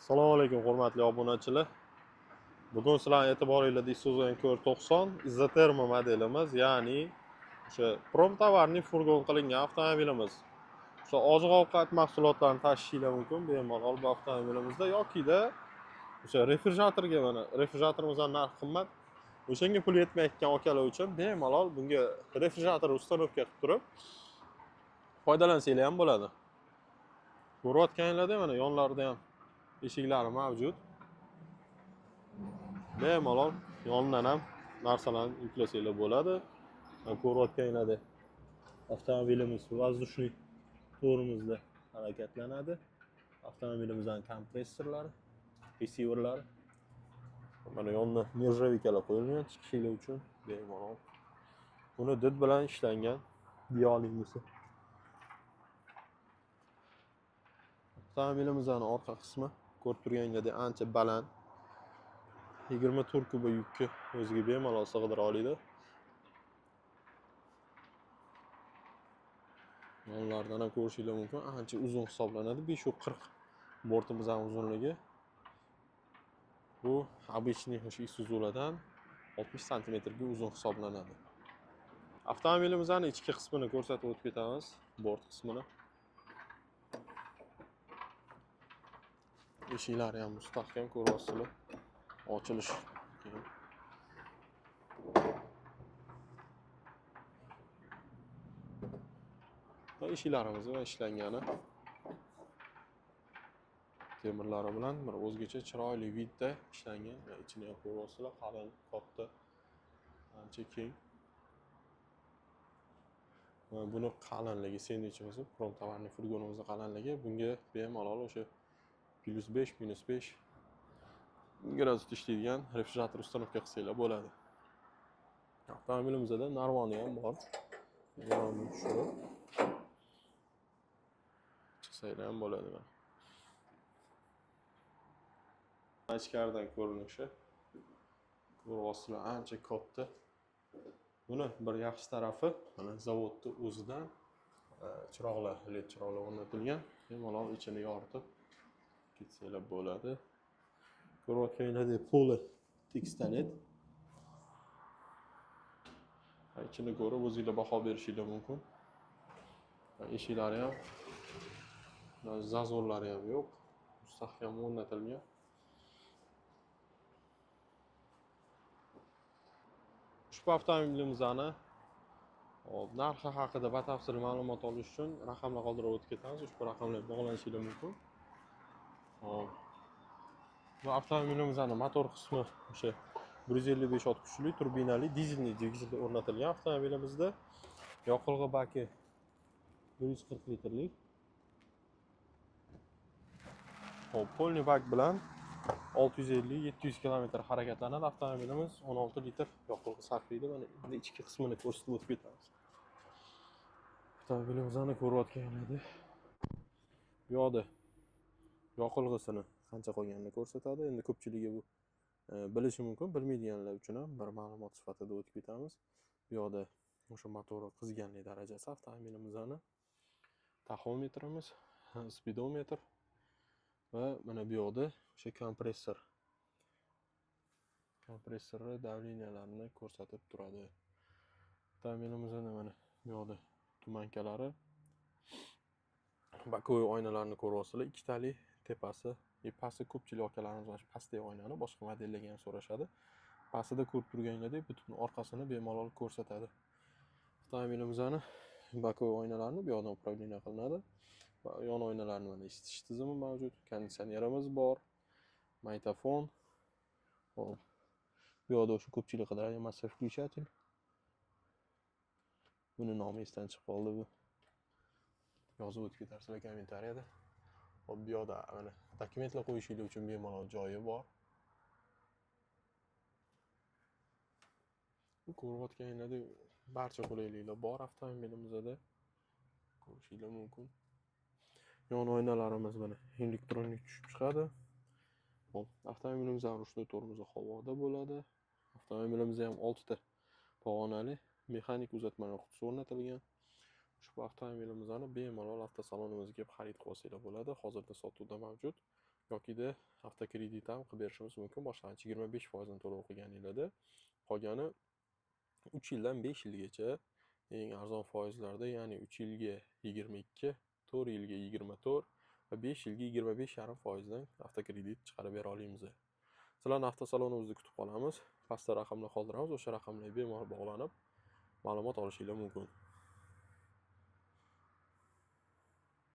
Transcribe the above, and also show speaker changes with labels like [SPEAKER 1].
[SPEAKER 1] Assalomu alaykum hurmatli obunachilar. Bugun sizlarning e'tiboringizga Isuzu Encore 90 izoterma modelimiz, ya'ni o'sha promtovarni furgon qilingan avtomobilimiz. O'sha oziq-ovqat mahsulotlarini tashishinglar mumkin bemalol bu avtomobilimizda yokida o'sha refrigeratorga mana refrigeratorimiz narxi qimmat. O'shanga pul yetmayotgan akalar uchun bemalol bunga refrigerator ustanovka qilib turib foydalansanglar ham bo'ladi. Ko'rayotganinglarda mana yonlarida ham eshiklari mavjud. Bemalol yonidan ham narsalarni yuklasanglar bo'ladi. Ko'rayotganinglarda avtomobilimiz воздушный to'rimizda harakatlanadi. Avtomobilimizning kompressorlari, receiverlari mana yonda nержавейкалар qo'yilgan chiqishinglar uchun bemalol. Buni did bilan ishlangan diyolingizni. Avtomobilimizning orqa qismi ko'rib turganingizdek ancha baland. 24 kuba yukni o'ziga bemalol sig'dira oladi. Yonlardan ham ko'rishingiz mumkin, ancha uzun hisoblanadi. 540 bortimizning uzunligi. Bu обычный o'sha Isuzu'lardan 60 sm ga uzun hisoblanadi. Avtomobilimizning ichki qismini ko'rsatib o'tib ketamiz, bort qismini. Eshiklari ham mustahkam ko'ryapsizlar. Ochilish va eshiklarimiz va ishlangani temirlari bilan bir o'zgacha chiroyli vidda ishlangan. Ichini ham ko'ryapsizlar, qalin, katta, ancha keng. Buni qalinligi sendvichimiz, promtovarni furgonimizning qalinligi bunga bemalol o'sha +5, -5 gradusda ishlaydigan refrigerator ustanovka qilsanglar bo'ladi. Avtomobilimizda narvoni ham bor. Narvonni tushirib chiqsanglar ham bo'ladi. Ichkaridan ko'rinishi ko'ryapsizlar, ancha katta. Buni bir yaxshi tarafi mana zavodni o'zidan chiroqlar, LED chiroqlar o'rnatilgan. Bemalol ichini yoritib ketsanglar bo'ladi. Ko'rayotganinglardek poli tekstolet. Ichini ko'rib o'zingizlar baho berishingiz mumkin. Eshiklari ham, zazorlari ham yo'q. Mustahkam o'rnatilgan. Ushbu avtomobilimizning narxi haqida batafsil ma'lumot olish uchun raqamlar qoldirib o'tib ketamiz. Ushbu raqamlarga bog'lanishingiz mumkin. Bu avtomobilimizning motor qismi o'sha 155 ot kuchli turbinali dizelli dvigatel o'rnatilgan avtomobilimizda. Yoqilg'i baki 140 litrlik. Polni bak bilan 650-700 km harakatlanadi. Avtomobilimiz 16 litr yoqilg'i sarflaydi. Mana ichki qismini ko'rsatib o'tib ketamiz. Avtomobilimizni ko'rayotganingizda bu yoqda yoqilg'isini qancha qolganini ko'rsatadi. Endi ko'pchiligi bu bilishi mumkin, bilmaydiganlar uchun ham bir ma'lumot sifatida o'tib ketamiz. Bu yoqda o'sha motori qizganlik darajasi avtomobilimizning, taxometrimiz, speedometr va mana bu yoqda o'sha kompressorni davleniyalarini ko'rsatib turadi. Avtomobilimizning mana bu yoqda tumankalari, bokovoy oynalarni ko'ryapsizlar, ikkitali tepasi, pasti ko'pchilik akalarimiz mana pastdagi oynani boshqa modellarga ham so'rashadi. Pastida ko'rib turganingizdek butun orqasini bemalol ko'rsatadi. Avtomobilimizning bokovoy oynalarini bu yoqdan upravleniya qilinadi. Va yon oynalarni mana isitish tizimi mavjud, konditsionerimiz bor, magnitofon. Hop. Bu yoqda o'sha ko'pchilik qidiradigan massив включатель. Buni nomi esdan chiqib qoldi bu. Yozib o'tib ketarsizlar kommentariyada. Hop, bu yoqda mana dokumentlar qo'yishingiz uchun bemalol joyi bor. Bu ko'rayotganingizda barcha qulayliklar bor avtomobilimizda. Ko'rishingiz mumkin. Yon oynalarimiz mana elektronik tushib chiqadi. Hop, avtomobilimizning ruchnoy tormozi havoda bo'ladi. Avtomobilimizda ham 6 ta pog'onali mexanik uzatmalar qutisi o'rnatilgan. Ushbu avtomobilimizni bemalol avtosalonimizga kelib xarid qilib olsanglar bo'ladi. Hozirda sotuvda mavjud. yokida avtokredit ham qilib berishimiz mumkin. Boshlang'ich 25% ni to'lov qilganinglarda, qolgani 3 yildan 5 yilgacha eng arzon foizlarda, ya'ni 3 yilga 22, 4 yilga 24 va 5 yilga 25,5% dan avtokredit chiqarib bera olamiz. Sizlarni avtosalonimizda kutib qolamiz. Pastda raqamlar qoldiramiz. O'sha raqamlarga bemalol bog'lanib ma'lumot olishinglar mumkin.